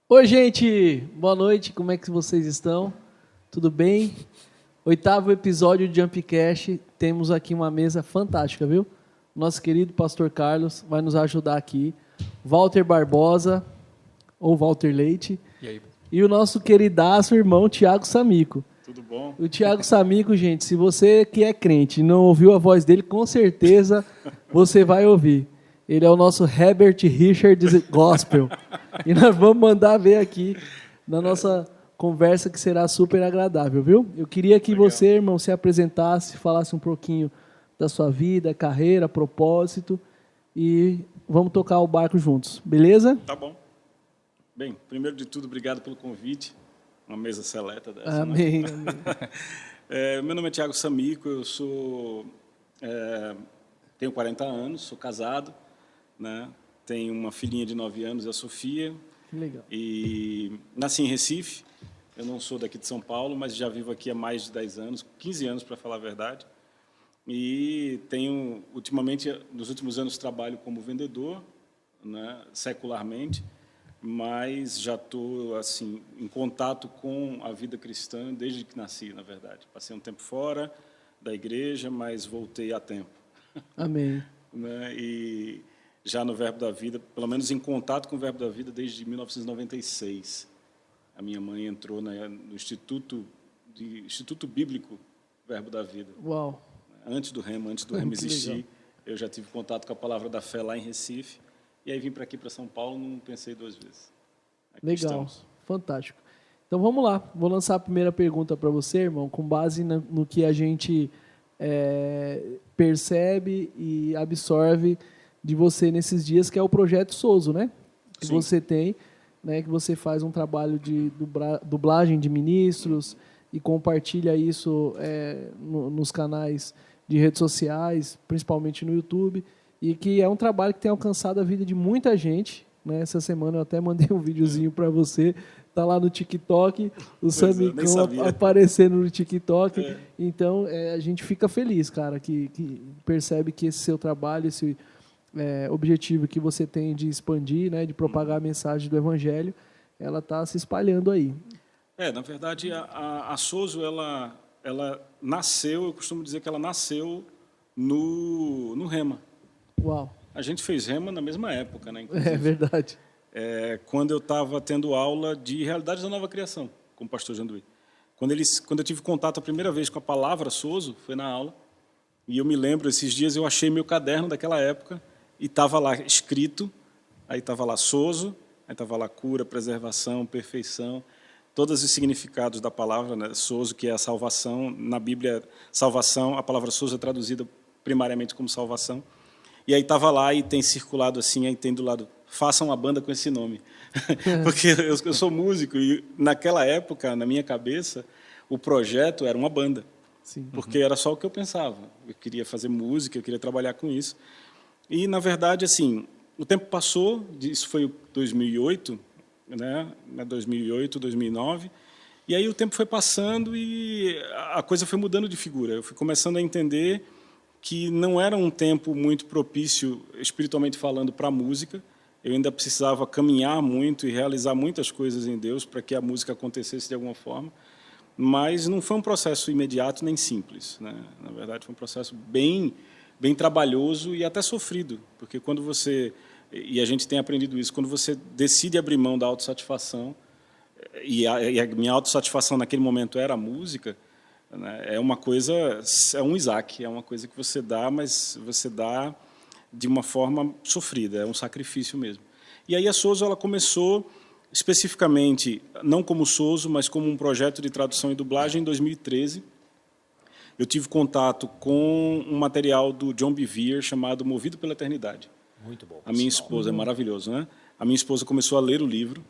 Oi, gente! Boa noite, como é que vocês estão? Tudo bem? Oitavo episódio de Jumpcast. Temos aqui uma mesa fantástica, viu? Nosso querido pastor Carlos vai nos ajudar aqui. Walter Barbosa, ou Walter Leite. E aí? E o nosso queridaço irmão Tiago Samico. Tudo bom? O Tiago Samico, gente, se você que é crente e não ouviu a voz dele, com certeza você vai ouvir. Ele é o nosso Herbert Richards Gospel. E nós vamos mandar ver aqui na nossa conversa que será super agradável, viu? Eu queria que Legal. você, irmão, se apresentasse, falasse um pouquinho da sua vida, carreira, propósito e vamos tocar o barco juntos, beleza? Tá bom. Bem, primeiro de tudo, obrigado pelo convite. Uma mesa seleta dessa, Amém, né? amém. Meu nome é Tiago Samico, eu tenho 40 anos, sou casado, né? Tenho uma filhinha de 9 anos, a Sofia, Que legal. e nasci em Recife. Eu não sou daqui de São Paulo, mas já vivo aqui há mais de 10 anos, 15 anos para falar a verdade. E tenho, ultimamente, nos últimos anos, trabalho como vendedor, né, secularmente, mas já estou assim em contato com a vida cristã desde que nasci, na verdade. Passei um tempo fora da igreja, mas voltei a tempo. Amém. Né? E já no Verbo da Vida, pelo menos em contato com o Verbo da Vida desde 1996. A minha mãe entrou no Instituto Bíblico Verbo da Vida. Uau. Antes do Rema Que existir, legal. eu já tive contato com a Palavra da Fé lá em Recife. E aí vim para aqui, para São Paulo, não pensei duas vezes. Aqui Legal, estamos. fantástico. Então vamos lá, vou lançar a primeira pergunta para você, irmão, com base no que a gente percebe e absorve de você nesses dias, que é o Projeto Souzo, né? Que Sim. você tem, né? Que você faz um trabalho de dublagem de ministros e compartilha isso nos canais de redes sociais, principalmente no YouTube, e que é um trabalho que tem alcançado a vida de muita gente, né? Essa semana eu até mandei um videozinho para você, tá lá no TikTok, o Nem Samicão sabia. aparecendo no TikTok. É. Então, a gente fica feliz, cara, que percebe que esse seu trabalho, esse objetivo que você tem de expandir, né, de propagar a mensagem do Evangelho, ela está se espalhando aí. Na verdade, a Souzo, ela nasceu, eu costumo dizer que ela nasceu no Rema. Uau, A gente fez Rema na mesma época, né? é Inclusive. verdade. Quando eu estava tendo aula de Realidades da Nova Criação, com o pastor Janduí. Quando eu tive contato a primeira vez com a palavra Souzo, foi na aula, e eu me lembro, esses dias eu achei meu caderno daquela época, e estava lá escrito, aí estava lá Souzo, aí estava lá cura, preservação, perfeição, todos os significados da palavra, né? Souzo, que é a salvação, na Bíblia, salvação, a palavra Souzo é traduzida primariamente como salvação, e aí estava lá e tem circulado assim, aí tem do lado, façam uma banda com esse nome. Porque eu sou músico e naquela época, na minha cabeça, o projeto era uma banda. Sim. Porque era só o que eu pensava. Eu queria fazer música, eu queria trabalhar com isso. E, na verdade, assim, o tempo passou, isso foi 2008, né? 2008, 2009, e aí o tempo foi passando e a coisa foi mudando de figura. Eu fui começando a entender que não era um tempo muito propício, espiritualmente falando, para a música. Eu ainda precisava caminhar muito e realizar muitas coisas em Deus para que a música acontecesse de alguma forma. Mas não foi um processo imediato nem simples, né? Na verdade, foi um processo bem trabalhoso e até sofrido, porque quando você, e a gente tem aprendido isso, quando você decide abrir mão da autossatisfação, e a minha autossatisfação naquele momento era a música, né? É uma coisa, é um Isaac, é uma coisa que você dá, mas você dá de uma forma sofrida, é um sacrifício mesmo. E aí a Souzo, ela começou especificamente, não como Souzo, mas como um projeto de tradução e dublagem em 2013. Eu tive contato com um material do John Bevere chamado Movido pela Eternidade. Muito bom. A minha esposa, é maravilhoso, né? A minha esposa começou a ler o livro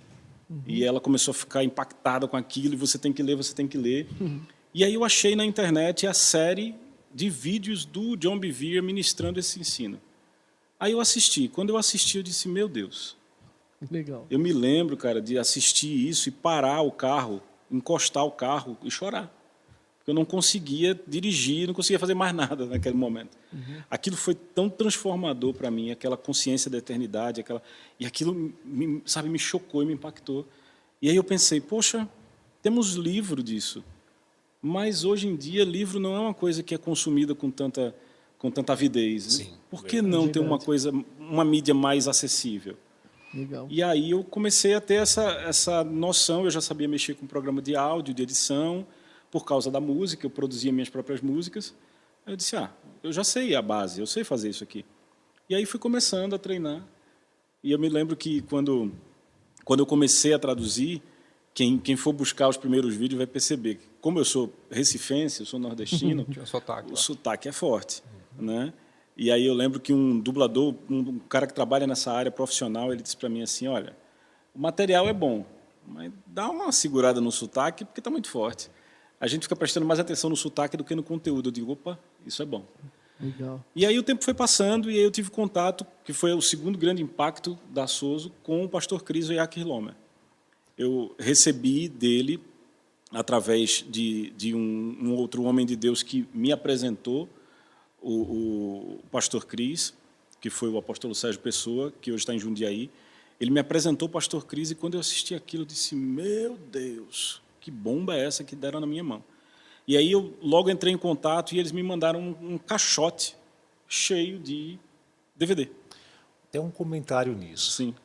e ela começou a ficar impactada com aquilo, e você tem que ler, você tem que ler. E aí eu achei na internet a série de vídeos do John Bevere ministrando esse ensino. Aí eu assisti. Quando eu assisti, eu disse, meu Deus. Legal. Eu me lembro, cara, de assistir isso e parar o carro, encostar o carro e chorar. Porque eu não conseguia dirigir, não conseguia fazer mais nada naquele momento. Aquilo foi tão transformador para mim, aquela consciência da eternidade, e aquilo, me chocou e me impactou. E aí eu pensei, poxa, temos livro disso, mas hoje em dia livro não é uma coisa que é consumida com tanta avidez. Né? Sim, Por que não ter uma coisa, uma mídia mais acessível? Legal. E aí eu comecei a ter essa noção, eu já sabia mexer com programa de áudio, de edição, por causa da música, eu produzia minhas próprias músicas. Eu disse, eu já sei a base, eu sei fazer isso aqui. E aí fui começando a treinar. E eu me lembro que quando eu comecei a traduzir, quem for buscar os primeiros vídeos vai perceber que, como eu sou recifense, eu sou nordestino, o sotaque é forte. Né? E aí eu lembro que um dublador, um cara que trabalha nessa área profissional, ele disse para mim assim, olha, o material é bom, mas dá uma segurada no sotaque porque está muito forte. A gente fica prestando mais atenção no sotaque do que no conteúdo. Eu digo, opa, isso é bom. Legal. E aí o tempo foi passando e aí eu tive contato, que foi o segundo grande impacto da Soso, com o pastor Cris Oyaki Hilomer. Eu recebi dele, através de um outro homem de Deus que me apresentou, o pastor Cris, que foi o apóstolo Sérgio Pessoa, que hoje está em Jundiaí. Ele me apresentou o pastor Cris e quando eu assisti aquilo, eu disse, meu Deus, que bomba é essa que deram na minha mão? E aí eu logo entrei em contato e eles me mandaram um caixote cheio de DVD. Tem um comentário nisso. Sim.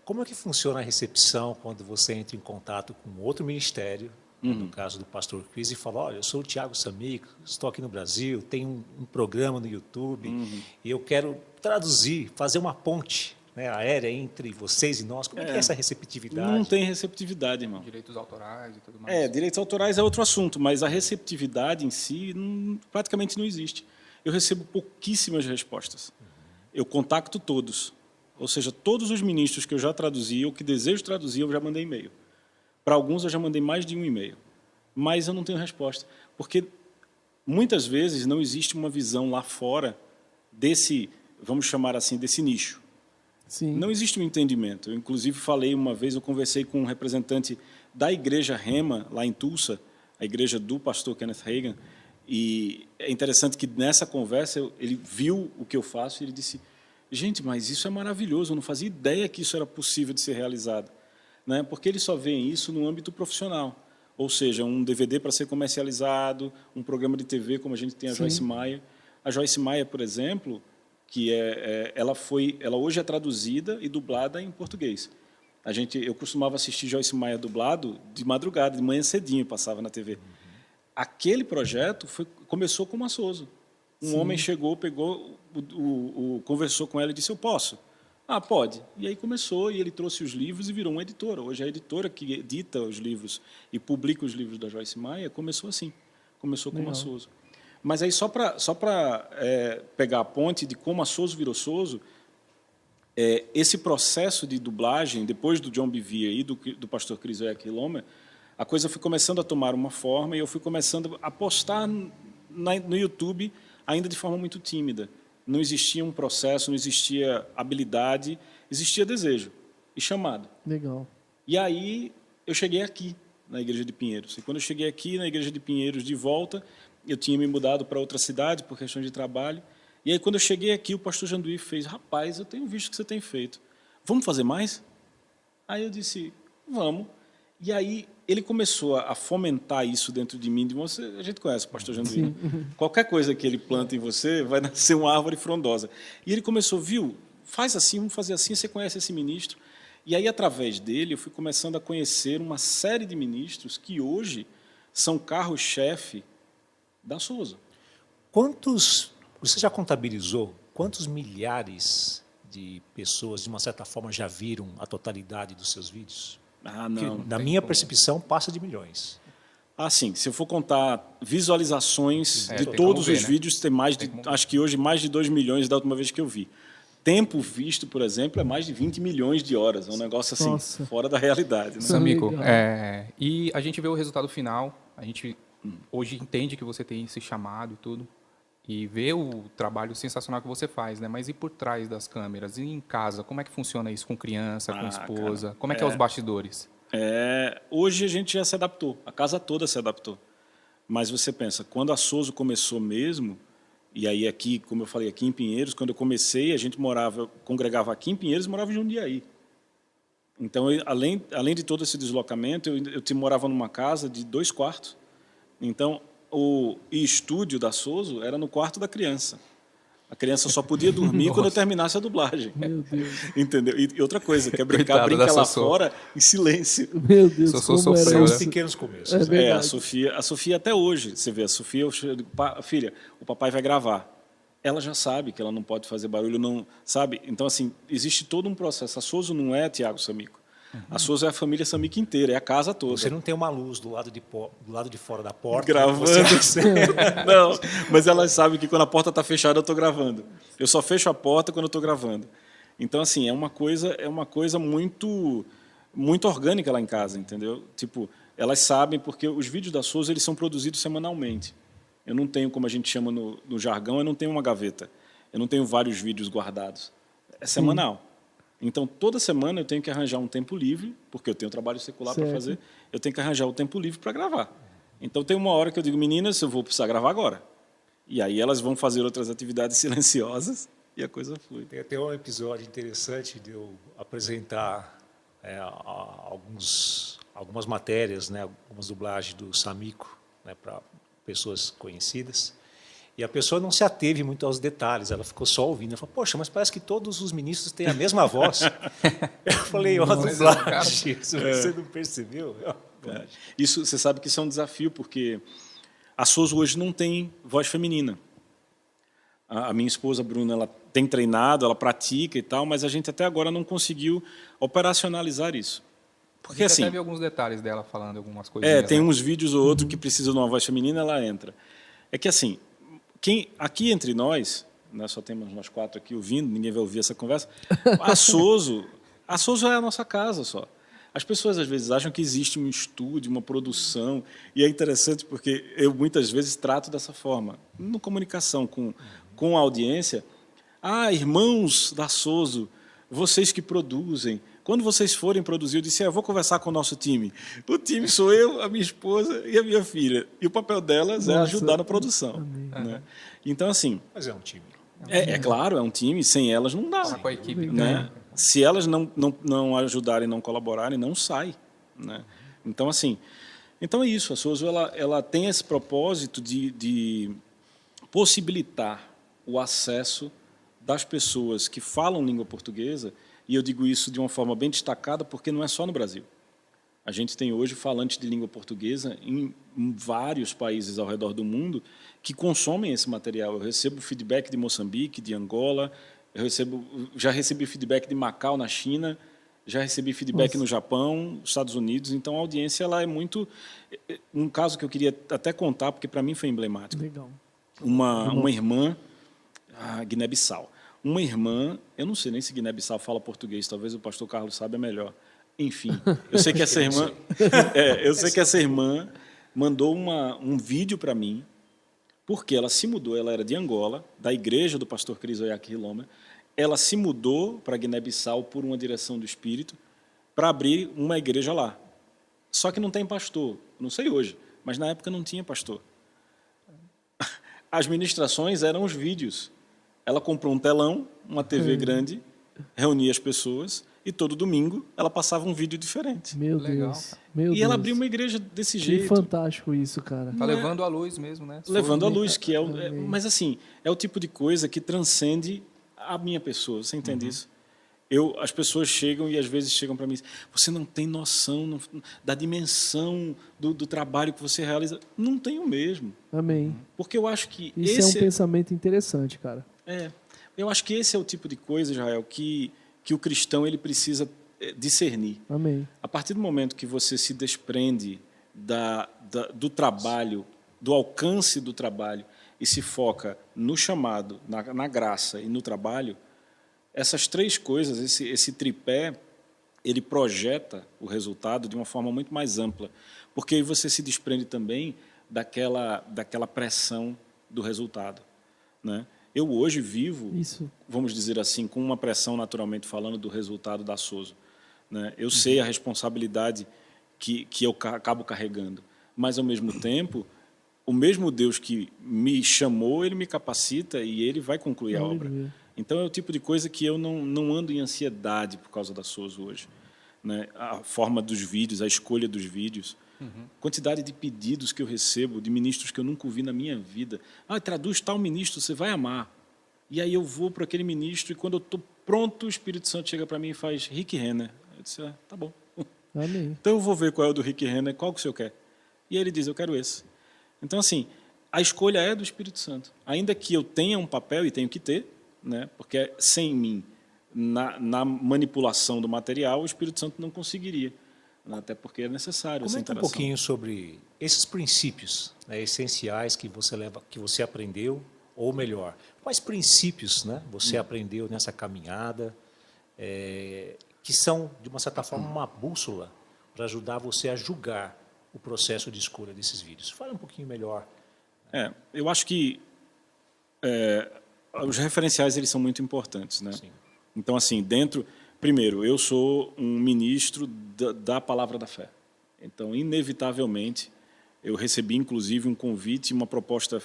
Como é que funciona a recepção quando você entra em contato com outro ministério, no caso do pastor Cris, e fala, olha, eu sou o Thiago Samico, estou aqui no Brasil, tenho um programa no YouTube, e eu quero traduzir, fazer uma ponte, né, aérea entre vocês e nós. Como é que é essa receptividade? Não tem receptividade, irmão. Direitos autorais e tudo mais. Direitos autorais é outro assunto, mas a receptividade em si praticamente não existe. Eu recebo pouquíssimas respostas. Eu contacto todos. Ou seja, todos os ministros que eu já traduzi ou que desejo traduzir, eu já mandei e-mail. Para alguns, eu já mandei mais de um e-mail. Mas eu não tenho resposta. Porque, muitas vezes, não existe uma visão lá fora desse, vamos chamar assim, desse nicho. Sim. Não existe um entendimento. Eu, inclusive, falei uma vez, eu conversei com um representante da Igreja Rema, lá em Tulsa, a igreja do pastor Kenneth Hagin, e é interessante que, nessa conversa, ele viu o que eu faço e ele disse, gente, mas isso é maravilhoso, eu não fazia ideia que isso era possível de ser realizado. Né? Porque eles só veem isso no âmbito profissional. Ou seja, um DVD para ser comercializado, um programa de TV, como a gente tem a Joyce Meyer. A Joyce Meyer, por exemplo, que ela hoje é traduzida e dublada em português. Eu costumava assistir Joyce Meyer dublado de madrugada, de manhã cedinho, passava na TV. Aquele projeto começou com uma Soso. Um homem chegou, pegou, conversou com ela e disse, eu posso? Ah, pode. E aí começou, e ele trouxe os livros e virou uma editora. Hoje a editora que edita os livros e publica os livros da Joyce Meyer começou assim, começou com uma Soso. Mas aí só para pegar a ponte de como a Soso virou Soso, esse processo de dublagem, depois do John Bevere e do pastor Cris Oyaki Hilomer, a coisa foi começando a tomar uma forma e eu fui começando a postar no YouTube ainda de forma muito tímida. Não existia um processo, não existia habilidade, existia desejo e chamado. Legal. E aí eu cheguei aqui, na Igreja de Pinheiros. E quando eu cheguei aqui na Igreja de Pinheiros de volta, eu tinha me mudado para outra cidade por questões de trabalho. E aí quando eu cheguei aqui, o pastor Janduí fez, rapaz, eu tenho visto o que você tem feito. Vamos fazer mais? Aí eu disse, vamos. E aí ele começou a fomentar isso dentro de mim. A gente conhece o pastor Janduí. Qualquer coisa que ele planta em você vai nascer uma árvore frondosa. E ele começou, viu, faz assim, vamos fazer assim, você conhece esse ministro. E aí, através dele, eu fui começando a conhecer uma série de ministros que hoje são carro-chefe da Soso. Você já contabilizou quantos milhares de pessoas, de uma certa forma, já viram a totalidade dos seus vídeos? Ah, não. Na minha percepção, passa de milhões. Ah, sim. Se eu for contar visualizações de tem todos como ver, os né? vídeos, tem mais de, acho que hoje mais de 2 milhões da última vez que eu vi. Tempo visto, por exemplo, é mais de 20 milhões de horas. É um negócio assim, Nossa. fora da realidade. Né? Samico, Legal. e a gente vê o resultado final, a gente hoje entende que você tem esse chamado e tudo, e vê o trabalho sensacional que você faz, né? Mas e por trás das câmeras? E em casa, como é que funciona isso com criança, com esposa? cara, Como é que é os bastidores? Hoje a gente já se adaptou, a casa toda se adaptou. Mas você pensa, quando a Soso começou mesmo, e aí aqui, como eu falei, aqui em Pinheiros, quando eu comecei, a gente congregava aqui em Pinheiros e morava em Jundiaí. Então, além de todo esse deslocamento, eu morava numa casa de 2 quartos. Então, o estúdio da Soso era no quarto da criança. A criança só podia dormir quando eu terminasse a dublagem. Meu Deus. Entendeu? E outra coisa, quer brincar, Coitada brinca da lá Sossô. fora em silêncio. Meu Deus, Sou como sofreu, era São os isso. pequenos começos. É verdade. A Sofia até hoje, você vê, a Sofia, eu digo, filha, o papai vai gravar. Ela já sabe que ela não pode fazer barulho, não sabe? Então, assim, existe todo um processo. A Soso não é Tiago Samico. A Soso é a família Samico inteira, é a casa toda. Você não tem uma luz do lado de fora da porta. Gravando. Você... Não, mas elas sabem que quando a porta está fechada eu estou gravando. Eu só fecho a porta quando eu estou gravando. Então, assim, é uma coisa muito, muito orgânica lá em casa, entendeu? Tipo, elas sabem porque os vídeos da Soso eles são produzidos semanalmente. Eu não tenho, como a gente chama no jargão, eu não tenho uma gaveta. Eu não tenho vários vídeos guardados. É semanal. Então, toda semana eu tenho que arranjar um tempo livre, porque eu tenho trabalho secular para fazer, eu tenho que arranjar o tempo livre para gravar. Então, tem uma hora que eu digo, meninas, eu vou precisar gravar agora. E aí elas vão fazer outras atividades silenciosas e a coisa flui. Tem até um episódio interessante de eu apresentar algumas matérias, né, algumas dublagens do Samico, né, para pessoas conhecidas. E a pessoa não se ateve muito aos detalhes, ela ficou só ouvindo. Ela falou, poxa, mas parece que todos os ministros têm a mesma voz. Eu falei, ó, dublagem, você não percebeu? Isso, você sabe que isso é um desafio, porque a Soso hoje não tem voz feminina. A minha esposa, Bruna, ela tem treinado, ela pratica e tal, mas a gente até agora não conseguiu operacionalizar isso. Porque, a gente assim, até viu alguns detalhes dela falando algumas coisinhas. tem né? uns vídeos ou outro que precisam de uma voz feminina, ela entra. É que, assim, aqui entre nós só temos nós 4 aqui ouvindo, ninguém vai ouvir essa conversa, a Soso é a nossa casa só. As pessoas às vezes acham que existe um estúdio, uma produção, e é interessante porque eu muitas vezes trato dessa forma, na comunicação com a audiência. Irmãos da Soso, vocês que produzem, quando vocês forem produzir, eu disse, eu vou conversar com o nosso time. O time sou eu, a minha esposa e a minha filha. E o papel delas é ajudar na produção. Né? Então, assim... Mas é um time. É claro, é um time, sem elas não dá. Com a equipe. Né? Se elas não ajudarem, não colaborarem, não sai. Né? Então, assim... Então, é isso. A Soso ela tem esse propósito de possibilitar o acesso das pessoas que falam língua portuguesa. E eu digo isso de uma forma bem destacada, porque não é só no Brasil. A gente tem hoje falantes de língua portuguesa em vários países ao redor do mundo que consomem esse material. Eu recebo feedback de Moçambique, de Angola, já recebi feedback de Macau, na China, já recebi feedback no Japão, Estados Unidos. Então, a audiência ela é muito... Um caso que eu queria até contar, porque para mim foi emblemático. Legal. Uma irmã, a Guiné-Bissau. Uma irmã, eu não sei nem se Guiné-Bissau fala português, talvez o pastor Carlos saiba melhor. Enfim, eu sei que essa irmã mandou um vídeo para mim, porque ela se mudou, ela era de Angola, da igreja do pastor Cris Oyaki Hiloma, ela se mudou para Guiné-Bissau por uma direção do Espírito para abrir uma igreja lá. Só que não tem pastor, não sei hoje, mas na época não tinha pastor. As ministrações eram os vídeos. Ela comprou um telão, uma TV grande, reunia as pessoas e todo domingo ela passava um vídeo diferente. Meu Legal. Deus. Meu E ela Deus. abriu uma igreja desse Que jeito. fantástico isso, cara. Tá levando à luz mesmo, né? Levando à luz, que mas assim, é o tipo de coisa que transcende a minha pessoa. Você entende isso? As pessoas chegam e às vezes chegam para mim, você não tem noção da dimensão do trabalho que você realiza. Não tenho mesmo. Amém. Porque eu acho que Isso é um pensamento interessante, cara. Eu acho que esse é o tipo de coisa, Israel, que o cristão ele precisa discernir. Amém. A partir do momento que você se desprende do trabalho, do alcance do trabalho, e se foca no chamado, na graça e no trabalho, essas 3 coisas, esse tripé, ele projeta o resultado de uma forma muito mais ampla, porque aí você se desprende também daquela pressão do resultado, né? Eu hoje vivo, vamos dizer assim, com uma pressão, naturalmente falando, do resultado da Soso. Né? Eu sei a responsabilidade que eu acabo carregando, mas, ao mesmo tempo, o mesmo Deus que me chamou, Ele me capacita e Ele vai concluir a obra. Então, é o tipo de coisa que eu não ando em ansiedade por causa da Soso hoje. né? A forma dos vídeos, a escolha dos vídeos, quantidade de pedidos que eu recebo de ministros que eu nunca ouvi na minha vida. Traduz tal ministro, você vai amar. E aí eu vou para aquele ministro e quando eu estou pronto, o Espírito Santo chega para mim e faz Rick Renner. Eu disse, tá bom. Amém. Então eu vou ver qual é o do Rick Renner, qual que o senhor quer. E aí ele diz, eu quero esse. Então, assim, a escolha é do Espírito Santo. Ainda que eu tenha um papel, e tenho que ter, né? Porque sem mim, na manipulação do material, o Espírito Santo não conseguiria. Até porque é necessário essa Comenta um interação. pouquinho sobre esses princípios, né, essenciais que você aprendeu, ou melhor, quais princípios, né, você aprendeu nessa caminhada, que são, de uma certa forma, uma bússola para ajudar você a julgar o processo de escolha desses vídeos. Fala um pouquinho melhor. Eu acho que os referenciais eles são muito importantes, né? Sim. Então, assim, primeiro, eu sou um ministro da palavra da fé. Então, inevitavelmente, eu recebi, inclusive, um convite, uma proposta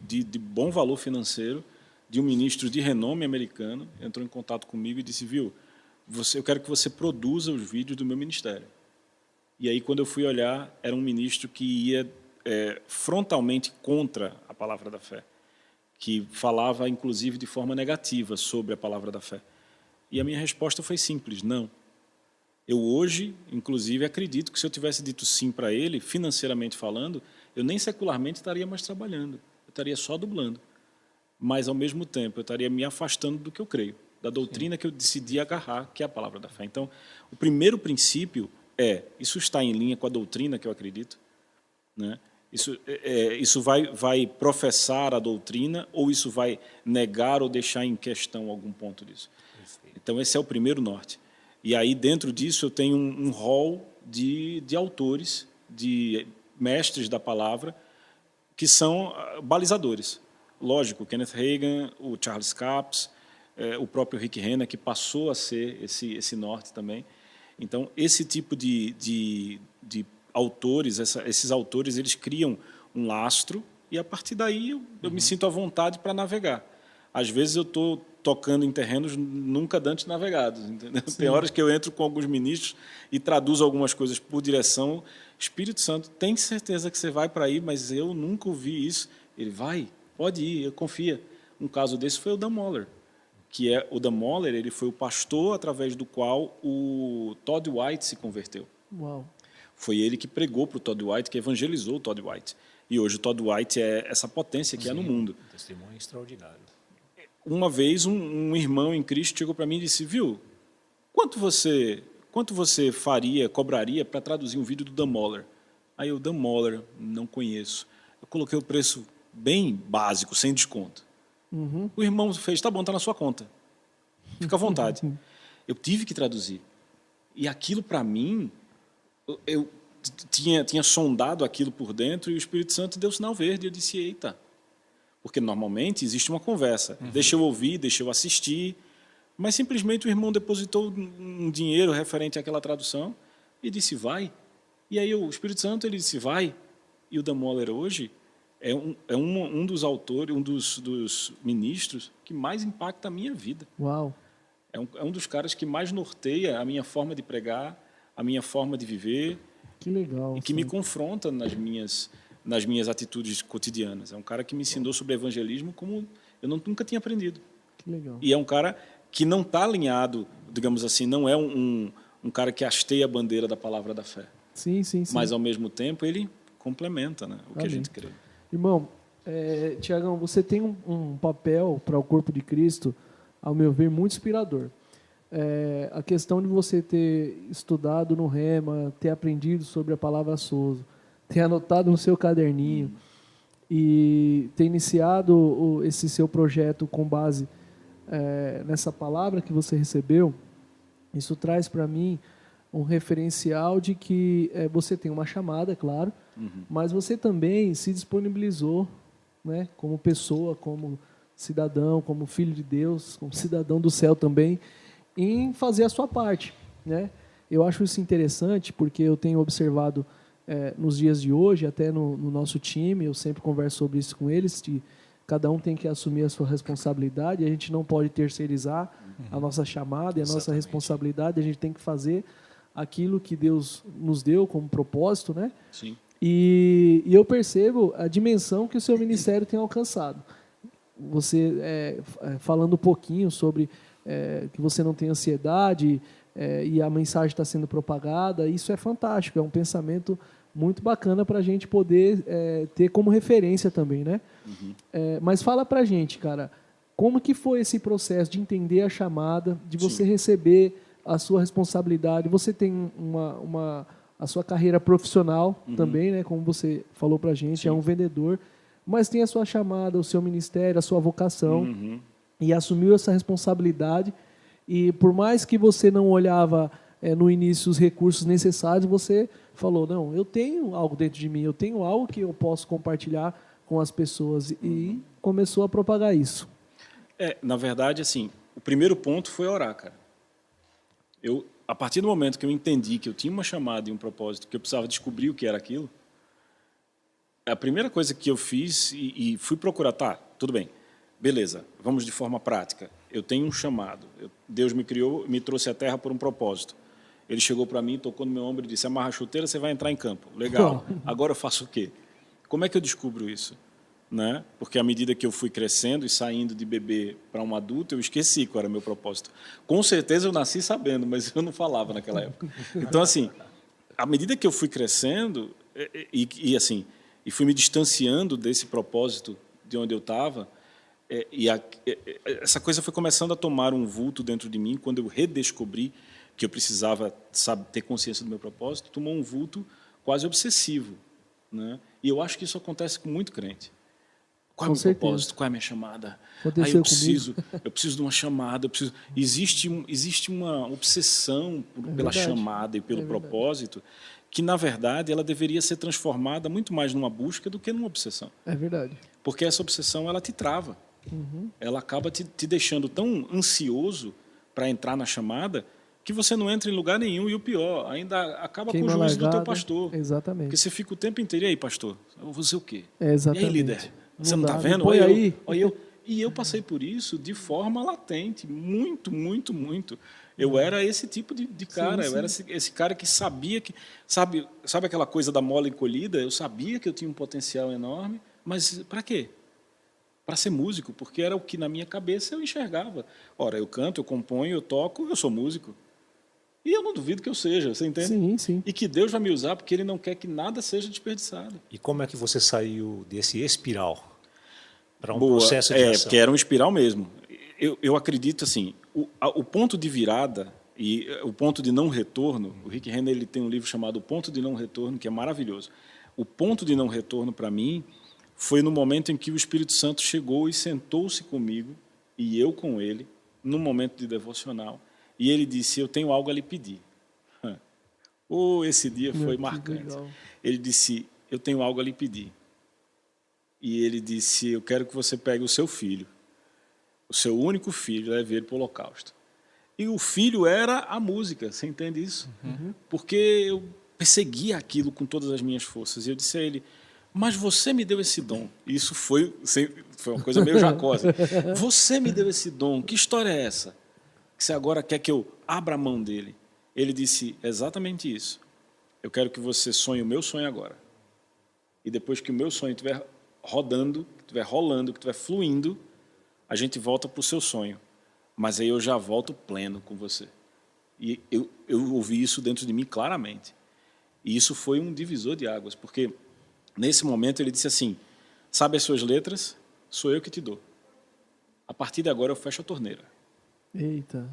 de bom valor financeiro de um ministro de renome americano, entrou em contato comigo e disse, viu, eu quero que você produza os vídeos do meu ministério. E aí, quando eu fui olhar, era um ministro que ia frontalmente contra a palavra da fé, que falava, inclusive, de forma negativa sobre a palavra da fé. E a minha resposta foi simples, não. Eu hoje, inclusive, acredito que se eu tivesse dito sim para ele, financeiramente falando, eu nem secularmente estaria mais trabalhando, eu estaria só dublando. Mas, ao mesmo tempo, eu estaria me afastando do que eu creio, da doutrina que eu decidi agarrar, que é a palavra da fé. Então, o primeiro princípio isso está em linha com a doutrina que eu acredito, né? Isso vai professar a doutrina ou isso vai negar ou deixar em questão algum ponto disso? Então, esse é o primeiro norte. E aí, dentro disso, eu tenho um rol de autores, de mestres da palavra, que são balizadores. Lógico, o Kenneth Hagin, o Charles Capps, o próprio Rick Renner, que passou a ser esse norte também. Então, esse tipo de autores, esses autores, eles criam um lastro e, a partir daí, eu me sinto à vontade para navegar. Às vezes, eu estou tocando em terrenos nunca antes navegados. Entendeu? Tem horas que eu entro com alguns ministros e traduzo algumas coisas por direção. Espírito Santo, tem certeza que você vai para aí, mas eu nunca ouvi isso. Ele vai, pode ir, eu confio. Um caso desse foi o Dan Mohler, que o Dan Mohler, ele foi o pastor através do qual o Todd White se converteu. Uau. Foi ele que pregou para o Todd White, que evangelizou o Todd White. E hoje o Todd White é essa potência que é no mundo. Um testemunho extraordinário. Uma vez um irmão em Cristo chegou para mim e disse, viu, quanto você cobraria para traduzir um vídeo do Dan Mohler? Aí eu, Dan Mohler, não conheço. Eu coloquei o preço bem básico, sem desconto. O irmão fez, tá bom, tá na sua conta. Fica à vontade. Eu tive que traduzir. E aquilo, para mim, eu tinha sondado aquilo por dentro e o Espírito Santo deu sinal verde. Eu disse, eita. Porque, normalmente, existe uma conversa. Deixa eu ouvir, deixa eu assistir. Mas, simplesmente, o irmão depositou um dinheiro referente àquela tradução e disse, vai. E aí, o Espírito Santo, ele disse, vai. E o Dan Mohler, hoje, é um dos autores, um dos ministros que mais impacta a minha vida. Uau. É um dos caras que mais norteia a minha forma de pregar, a minha forma de viver. Que legal. E que me confronta nas minhas atitudes cotidianas. É um cara que me ensinou sobre evangelismo como eu nunca tinha aprendido. Que legal. E é um cara que não está alinhado, digamos assim, não é um cara que hasteia a bandeira da palavra da fé. Sim. Mas, ao mesmo tempo, ele complementa, né, o que a gente crê. Irmão, Tiagão, você tem um papel para o corpo de Cristo, ao meu ver, muito inspirador. A questão de você ter estudado no Rema, ter aprendido sobre a palavra Sozo, ter anotado no seu caderninho e ter iniciado esse seu projeto com base nessa palavra que você recebeu, isso traz para mim um referencial de que você tem uma chamada, claro, mas você também se disponibilizou, né, como pessoa, como cidadão, como filho de Deus, como cidadão do céu também, em fazer a sua parte, né? Eu acho isso interessante porque eu tenho observado nos dias de hoje, até no nosso time, eu sempre converso sobre isso com eles, que cada um tem que assumir a sua responsabilidade, a gente não pode terceirizar a nossa chamada e a nossa responsabilidade, a gente tem que fazer aquilo que Deus nos deu como propósito, né? Sim. E eu percebo a dimensão que o seu ministério tem alcançado. Você falando um pouquinho sobre que você não tem ansiedade e a mensagem está sendo propagada, isso é fantástico, é um pensamento muito bacana para a gente poder ter como referência também, né? Uhum. Mas fala para a gente, cara, como que foi esse processo de entender a chamada, de você Sim. receber a sua responsabilidade? Você tem a sua carreira profissional também, né? Como você falou para a gente, Sim. é um vendedor, mas tem a sua chamada, o seu ministério, a sua vocação, e assumiu essa responsabilidade. E por mais que você não olhava no início os recursos necessários, você falou, não, eu tenho algo dentro de mim, eu tenho algo que eu posso compartilhar com as pessoas, e começou a propagar isso. Na verdade, assim, o primeiro ponto foi orar, cara. A partir do momento que eu entendi que eu tinha uma chamada e um propósito, que eu precisava descobrir o que era aquilo, a primeira coisa que eu fiz e fui procurar, tá, tudo bem, beleza, vamos de forma prática. Eu tenho um chamado. Deus me criou, me trouxe à Terra por um propósito. Ele chegou para mim, tocou no meu ombro e disse, amarra a chuteira, você vai entrar em campo. Legal. Agora eu faço o quê? Como é que eu descubro isso? Né? Porque à medida que eu fui crescendo e saindo de bebê para um adulto, eu esqueci qual era o meu propósito. Com certeza eu nasci sabendo, mas eu não falava naquela época. Então, assim, à medida que eu fui crescendo e fui me distanciando desse propósito de onde eu estava, essa coisa foi começando a tomar um vulto dentro de mim quando eu redescobri que eu precisava ter consciência do meu propósito, tomou um vulto quase obsessivo, né? E eu acho que isso acontece com muito crente. Qual é o meu propósito? Qual é a minha chamada? Aí eu preciso de uma chamada. Existe uma obsessão pela chamada e pelo propósito que, na verdade, ela deveria ser transformada muito mais numa busca do que numa obsessão. É verdade. Porque essa obsessão, ela te trava. Ela acaba te deixando tão ansioso para entrar na chamada que você não entra em lugar nenhum, e o pior, ainda acaba com o juízo do teu pastor. Exatamente. Porque você fica o tempo inteiro, e aí, pastor, eu vou fazer o quê? Exatamente. E aí, líder? Você não está vendo? E eu passei por isso de forma latente, muito, muito, muito. Eu era esse tipo de cara, eu era esse cara que sabia que... Sabe aquela coisa da mola encolhida? Eu sabia que eu tinha um potencial enorme, mas para quê? Para ser músico, porque era o que na minha cabeça eu enxergava. Ora, eu canto, eu componho, eu toco, eu sou músico. E eu não duvido que eu seja, você entende? Sim, sim. E que Deus vai me usar porque Ele não quer que nada seja desperdiçado. E como é que você saiu desse espiral para um processo de ação? Porque era um espiral mesmo. Eu acredito assim, o ponto de virada e o ponto de não retorno, o Rick Renner ele tem um livro chamado O Ponto de Não Retorno, que é maravilhoso. O ponto de não retorno para mim foi no momento em que o Espírito Santo chegou e sentou-se comigo, e eu com ele, num momento de devocional. E ele disse, eu tenho algo a lhe pedir. Esse dia foi marcante. Legal. Ele disse, eu tenho algo a lhe pedir. E ele disse, eu quero que você pegue o seu filho, o seu único filho, leve ele para o holocausto. E o filho era a música, você entende isso? Porque eu perseguia aquilo com todas as minhas forças. E eu disse a ele, mas você me deu esse dom. Isso foi uma coisa meio jacosa. Você me deu esse dom, que história é essa? Que você agora quer que eu abra a mão dele? Ele disse exatamente isso. Eu quero que você sonhe o meu sonho agora. E depois que o meu sonho estiver rodando, que estiver rolando, que estiver fluindo, a gente volta para o seu sonho. Mas aí eu já volto pleno com você. E eu ouvi isso dentro de mim claramente. E isso foi um divisor de águas, porque nesse momento ele disse assim, sabe as suas letras? Sou eu que te dou. A partir de agora eu fecho a torneira. Eita.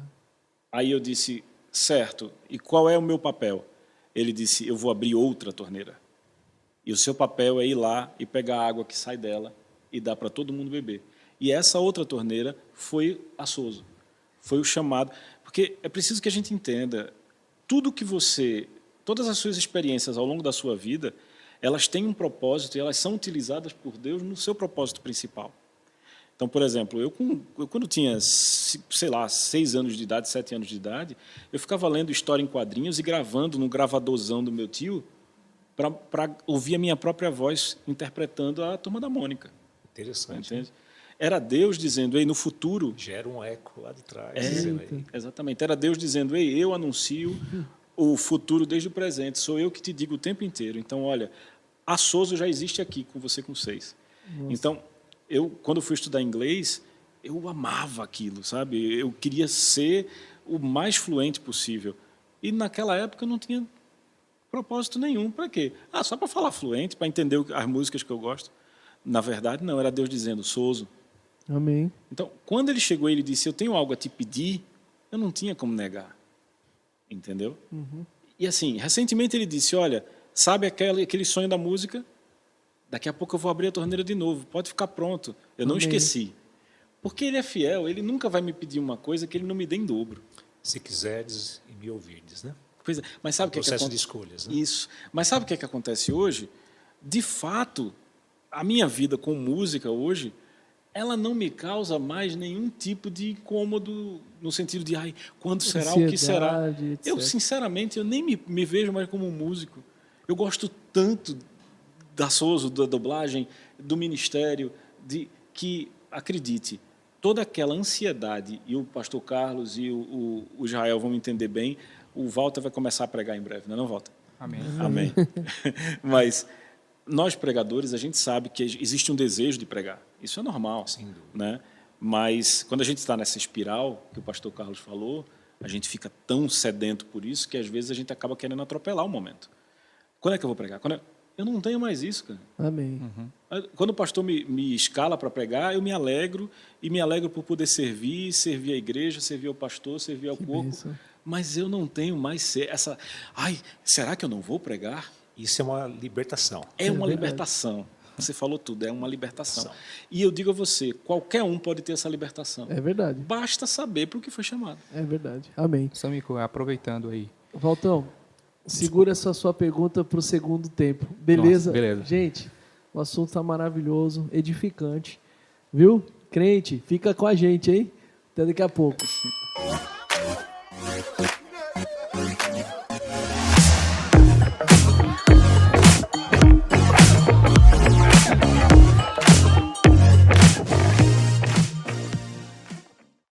Aí eu disse, certo, e qual é o meu papel? Ele disse, eu vou abrir outra torneira. E o seu papel é ir lá e pegar a água que sai dela e dar para todo mundo beber. E essa outra torneira foi a Souza. Foi o chamado. Porque é preciso que a gente entenda, todas as suas experiências ao longo da sua vida, elas têm um propósito e elas são utilizadas por Deus no seu propósito principal. Então, por exemplo, eu quando tinha, 6 anos de idade, 7 anos de idade, eu ficava lendo história em quadrinhos e gravando no gravadorzão do meu tio para ouvir a minha própria voz interpretando a Turma da Mônica. Interessante. Entende? Era Deus dizendo, ei, no futuro... Gera um eco lá de trás. Exatamente. Era Deus dizendo, ei, eu anuncio o futuro desde o presente. Sou eu que te digo o tempo inteiro. Então, olha, a Souza já existe aqui com você com 6. Então, quando fui estudar inglês, eu amava aquilo, sabe? Eu queria ser o mais fluente possível. E naquela época eu não tinha propósito nenhum. Para quê? Só para falar fluente, para entender as músicas que eu gosto. Na verdade, não. Era Deus dizendo, Souza. Amém. Então, quando ele chegou e ele disse, eu tenho algo a te pedir, eu não tinha como negar. Entendeu? E assim, recentemente ele disse, olha, sabe aquele sonho da música? Daqui a pouco eu vou abrir a torneira de novo. Pode ficar pronto. Eu não esqueci. Porque ele é fiel. Ele nunca vai me pedir uma coisa que ele não me dê em dobro. Se quiseres e me ouvirdes, né? Pois é. Mas sabe o que processo acontece? de escolhas, né? Isso. Mas sabe o que acontece hoje? De fato, a minha vida com música hoje, ela não me causa mais nenhum tipo de incômodo no sentido de, quando será, o que será? Etc. Eu, sinceramente, eu nem me vejo mais como um músico. Eu gosto tanto da Souza, da dublagem, do ministério, que, acredite, toda aquela ansiedade, e o pastor Carlos e o Israel vão entender bem, o Walter vai começar a pregar em breve, não é, Walter? Amém. Amém. Mas nós, pregadores, a gente sabe que existe um desejo de pregar. Isso é normal. Sem dúvida. Né? Mas quando a gente está nessa espiral, que o pastor Carlos falou, a gente fica tão sedento por isso que às vezes a gente acaba querendo atropelar o momento. Quando é que eu vou pregar? Eu não tenho mais isso, cara. Amém. Quando o pastor me escala para pregar, eu me alegro, e me alegro por poder servir a igreja, servir ao pastor, servir ao corpo. bênção. Mas eu não tenho mais essa... será que eu não vou pregar? Isso é uma libertação. É uma verdade. libertação. Você falou tudo, é uma libertação. Libertação. E eu digo a você, qualquer um pode ter essa libertação. É verdade. Basta saber para o que foi chamado. É verdade. Amém. Samico, aproveitando aí. Valtão, segura essa sua pergunta para o segundo tempo. Beleza? Nossa, beleza. Gente, o assunto está maravilhoso, edificante. Viu? Crente, fica com a gente, hein? Até daqui a pouco.